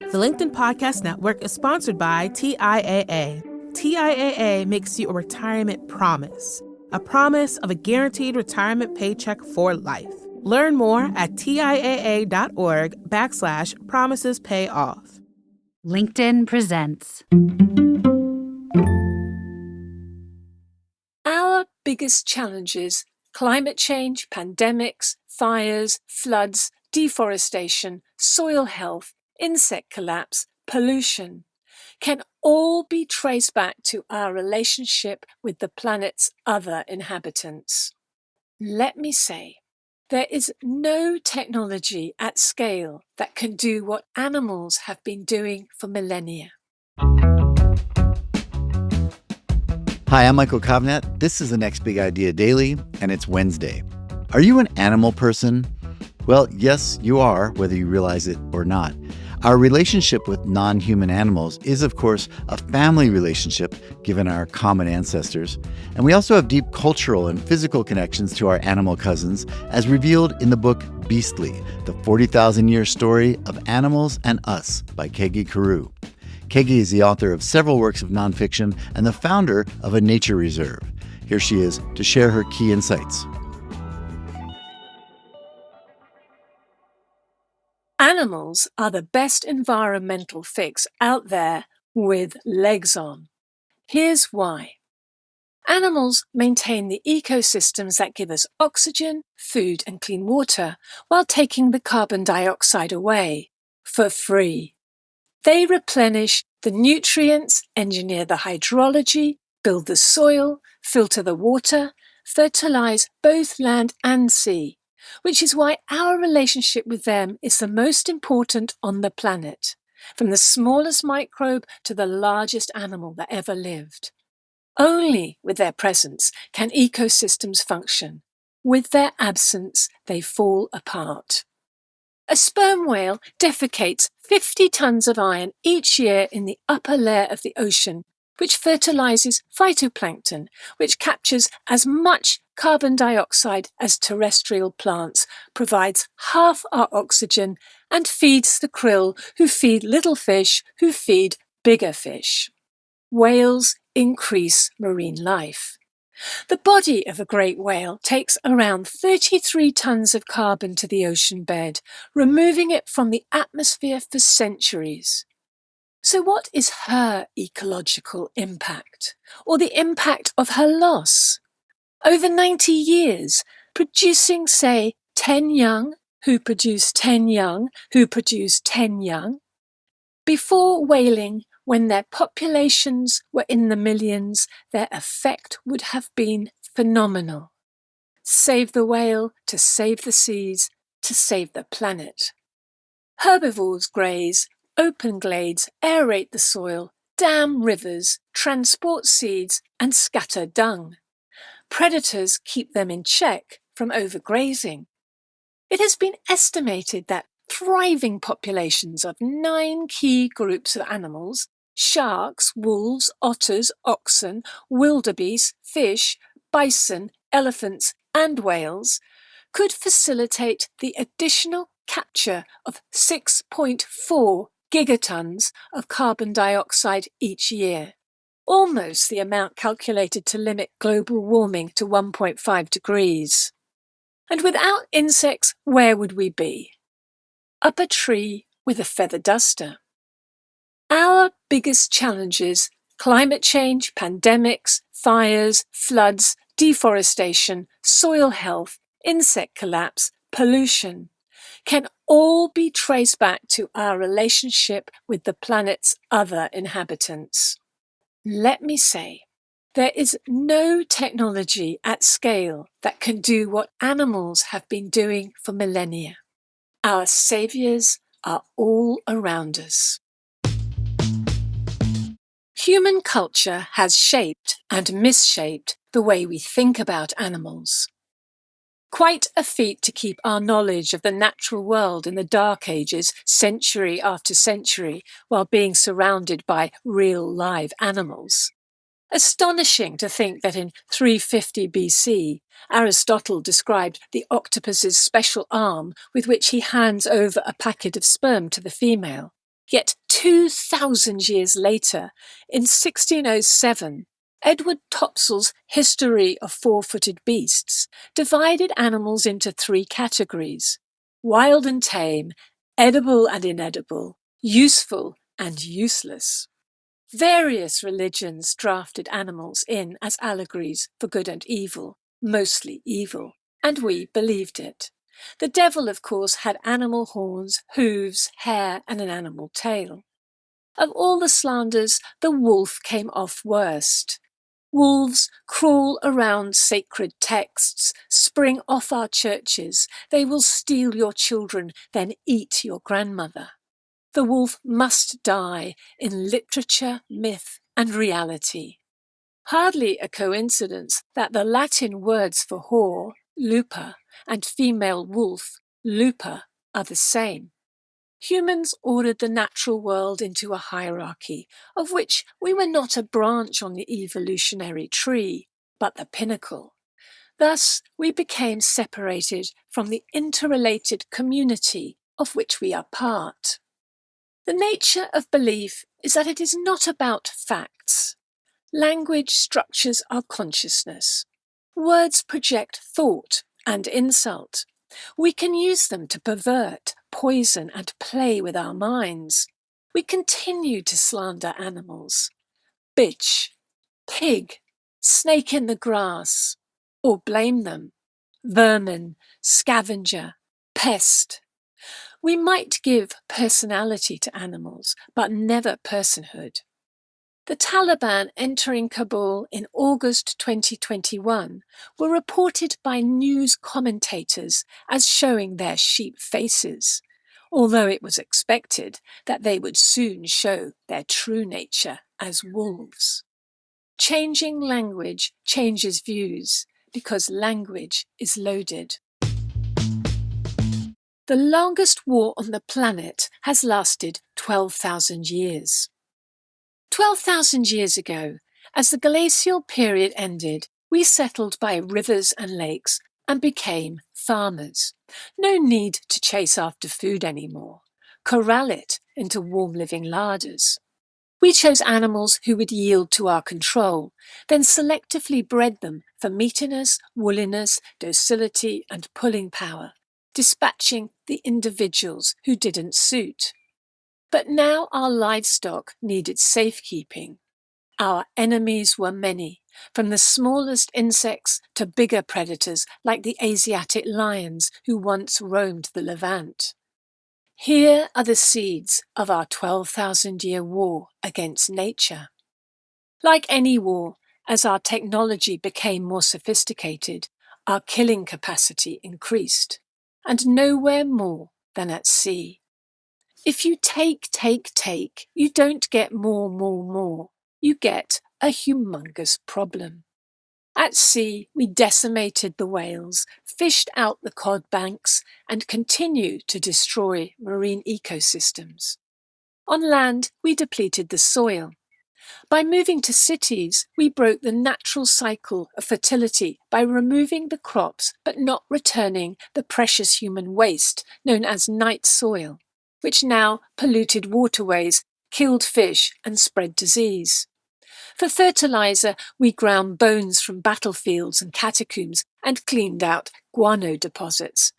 The LinkedIn Podcast Network is sponsored by TIAA. TIAA makes you a retirement promise, a promise of a guaranteed retirement paycheck for life. Learn more at TIAA.org/promises pay off. LinkedIn presents. Our biggest challenges, climate change, pandemics, fires, floods, deforestation, soil health, insect collapse, pollution, can all be traced back to our relationship with the planet's other inhabitants. Let me say, there is no technology at scale that can do what animals have been doing for millennia. Hi, I'm Michael Kovnat. This is the Next Big Idea Daily, and it's Wednesday. Are you an animal person? Well, yes, you are, whether you realize it or not. Our relationship with non-human animals is, of course, a family relationship, given our common ancestors. And we also have deep cultural and physical connections to our animal cousins, as revealed in the book Beastly, the 40,000-year story of animals and us by Keggie Carew. Keggie is the author of several works of nonfiction and the founder of a nature reserve. Here she is to share her key insights. Animals are the best environmental fix out there with legs on. Here's why. Animals maintain the ecosystems that give us oxygen, food, and clean water while taking the carbon dioxide away for free. They replenish the nutrients, engineer the hydrology, build the soil, filter the water, fertilize both land and sea, which is why our relationship with them is the most important on the planet, from the smallest microbe to the largest animal that ever lived. Only with their presence can ecosystems function. With their absence, they fall apart. A sperm whale defecates 50 tons of iron each year in the upper layer of the ocean, which fertilizes phytoplankton, which captures as much carbon dioxide as terrestrial plants, provides half our oxygen, and feeds the krill, who feed little fish, who feed bigger fish. Whales increase marine life. The body of a great whale takes around 33 tons of carbon to the ocean bed, removing it from the atmosphere for centuries. So what is her ecological impact, or the impact of her loss? Over 90 years, producing, say, 10 young, who produce 10 young, who produce 10 young. Before whaling, when their populations were in the millions, their effect would have been phenomenal. Save the whale to save the seas, to save the planet. Herbivores graze, open glades, aerate the soil, dam rivers, transport seeds, and scatter dung. Predators keep them in check from overgrazing. It has been estimated that thriving populations of 9 key groups of animals, sharks, wolves, otters, oxen, wildebeest, fish, bison, elephants, and whales, could facilitate the additional capture of 6.4 gigatons of carbon dioxide each year, almost the amount calculated to limit global warming to 1.5 degrees. And without insects, where would we be? Up a tree with a feather duster. Our biggest challenges, climate change, pandemics, fires, floods, deforestation, soil health, insect collapse, pollution, can all be traced back to our relationship with the planet's other inhabitants. Let me say, there is no technology at scale that can do what animals have been doing for millennia. Our saviors are all around us. Human culture has shaped and misshaped the way we think about animals. Quite a feat to keep our knowledge of the natural world in the Dark Ages century after century while being surrounded by real live animals. Astonishing to think that in 350 BC, Aristotle described the octopus's special arm with which he hands over a packet of sperm to the female. Yet 2,000 years later, in 1607, Edward Topsell's History of Four-Footed Beasts divided animals into three categories: wild and tame, edible and inedible, useful and useless. Various religions drafted animals in as allegories for good and evil, mostly evil, and we believed it. The devil, of course, had animal horns, hooves, hair, and an animal tail. Of all the slanders, the wolf came off worst. Wolves crawl around sacred texts, spring off our churches. They will steal your children, then eat your grandmother. The wolf must die in literature, myth, and reality. Hardly a coincidence that the Latin words for whore, lupa, and female wolf, lupa, are the same. Humans ordered the natural world into a hierarchy, of which we were not a branch on the evolutionary tree, but the pinnacle. Thus, we became separated from the interrelated community of which we are part. The nature of belief is that it is not about facts. Language structures our consciousness. Words project thought and insult. We can use them to pervert, poison, and play with our minds. We continue to slander animals. Bitch, pig, snake in the grass, or blame them. Vermin, scavenger, pest. We might give personality to animals, but never personhood. The Taliban entering Kabul in August 2021 were reported by news commentators as showing their sheep faces, although it was expected that they would soon show their true nature as wolves. Changing language changes views because language is loaded. The longest war on the planet has lasted 12,000 years. 12,000 years ago, as the glacial period ended, we settled by rivers and lakes and became farmers. No need to chase after food anymore. Corral it into warm living larders. We chose animals who would yield to our control, then selectively bred them for meatiness, woolliness, docility, and pulling power, dispatching the individuals who didn't suit. But now our livestock needed safekeeping. Our enemies were many, from the smallest insects to bigger predators like the Asiatic lions who once roamed the Levant. Here are the seeds of our 12,000-year war against nature. Like any war, as our technology became more sophisticated, our killing capacity increased, and nowhere more than at sea. If you take, you don't get more. You get a humongous problem. At sea, we decimated the whales, fished out the cod banks, and continue to destroy marine ecosystems. On land, we depleted the soil. By moving to cities, we broke the natural cycle of fertility by removing the crops but not returning the precious human waste known as night soil, which now polluted waterways, killed fish, and spread disease. For fertilizer, we ground bones from battlefields and catacombs and cleaned out guano deposits,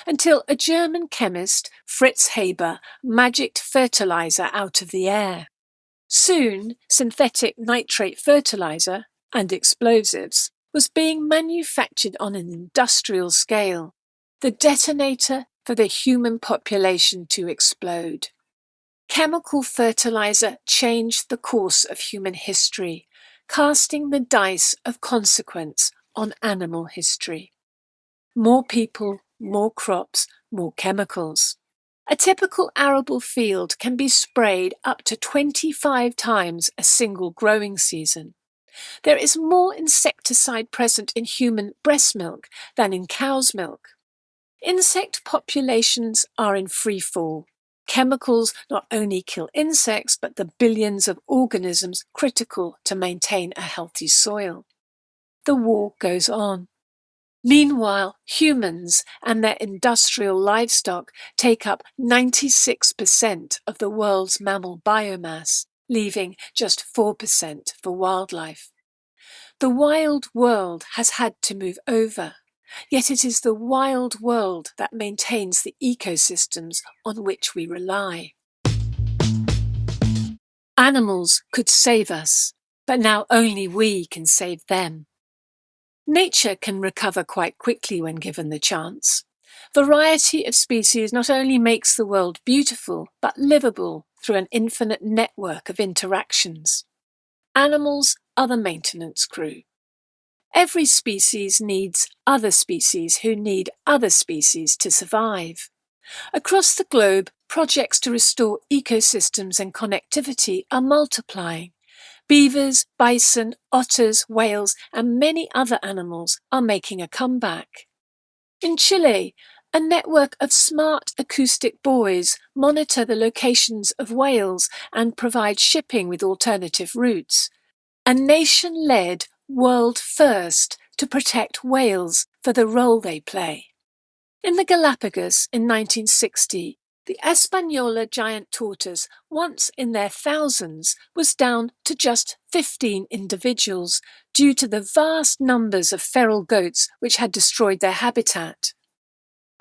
until a German chemist, Fritz Haber, magicked fertilizer out of the air. Soon, synthetic nitrate fertilizer and explosives was being manufactured on an industrial scale, the detonator for the human population to explode. Chemical fertilizer changed the course of human history, casting the dice of consequence on animal history. More people, more crops, more chemicals. A typical arable field can be sprayed up to 25 times a single growing season. There is more insecticide present in human breast milk than in cow's milk. Insect populations are in free fall. Chemicals not only kill insects, but the billions of organisms critical to maintain a healthy soil. The war goes on. Meanwhile, humans and their industrial livestock take up 96% of the world's mammal biomass, leaving just 4% for wildlife. The wild world has had to move over, yet it is the wild world that maintains the ecosystems on which we rely. Animals could save us, but now only we can save them. Nature can recover quite quickly when given the chance. Variety of species not only makes the world beautiful, but livable through an infinite network of interactions. Animals are the maintenance crew. Every species needs other species who need other species to survive. Across the globe, projects to restore ecosystems and connectivity are multiplying. Beavers, bison, otters, whales, and many other animals are making a comeback. In Chile, a network of smart acoustic buoys monitor the locations of whales and provide shipping with alternative routes. A nation-led world first to protect whales for the role they play. In the Galapagos in 1960, the Espanola giant tortoise, once in their thousands, was down to just 15 individuals due to the vast numbers of feral goats which had destroyed their habitat.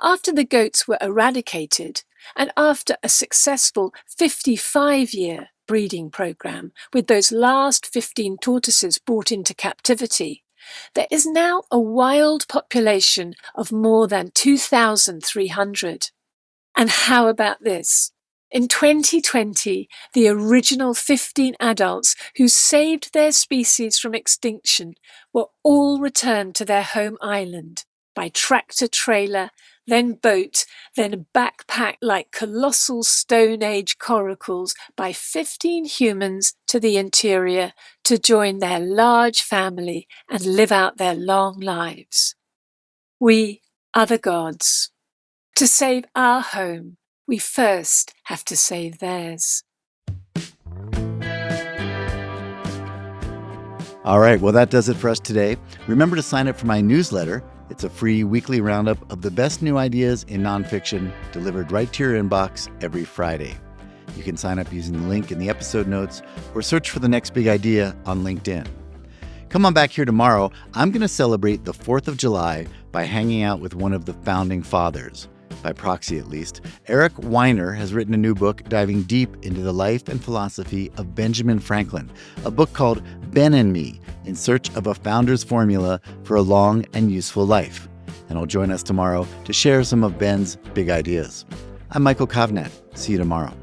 After the goats were eradicated, and after a successful 55-year breeding program with those last 15 tortoises brought into captivity, there is now a wild population of more than 2,300. And how about this? In 2020, the original 15 adults who saved their species from extinction were all returned to their home island by tractor-trailer, then boat, then backpack like colossal Stone Age coracles by 15 humans to the interior to join their large family and live out their long lives. We are the gods. To save our home, we first have to save theirs. All right, well, that does it for us today. Remember to sign up for my newsletter. It's a free weekly roundup of the best new ideas in nonfiction delivered right to your inbox every Friday. You can sign up using the link in the episode notes or search for The Next Big Idea on LinkedIn. Come on back here tomorrow. I'm going to celebrate the 4th of July by hanging out with one of the founding fathers. By proxy, at least. Eric Weiner has written a new book diving deep into the life and philosophy of Benjamin Franklin, a book called Ben and Me, in search of a founder's formula for a long and useful life. And he'll join us tomorrow to share some of Ben's big ideas. I'm Michael Kovnat. See you tomorrow.